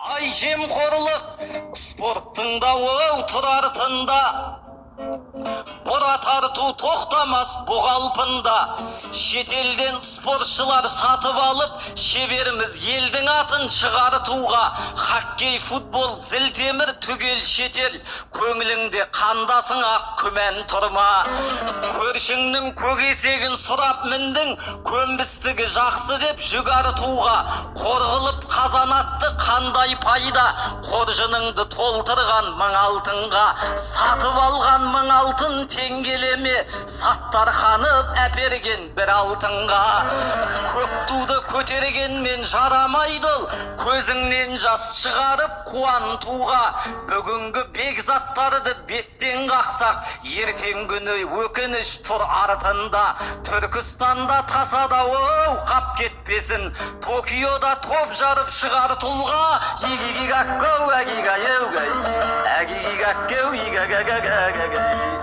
Ай жемқорлық спорттың да оу тұрартында, бұра тарту тоқтамас бұғалпында. Шетелден спортшылар сатып алып, шеберіміз елдің атын шығартуға. Хоккей, футбол, зілтемір түгел шетел, көңіліңде қандасың ақ күмән тұрма. Көршіңнің көгесегін сұрап міндің, көнбістігі жақсы деп жүк артуға. Қорғылып қазанатты қандай пайда, қоржыныңды толтырған мың алтынға. Сатып алған мың алтын теңгелеме, саттар қанып әперген бір алтынға. Көк туды көтергенмен жарамайды ол, көзіңнен жас шығарып қуантуға. Бүгінгі бекзаттарды беттен қақсақ, ертең күні өкініш тұр артында. Түркістанда тасада оу қап кетпесін, Токиода топ жарып шығар тұлға. Игигигаккоу, агигайеугай, агигигаккеу, игагагагагагай.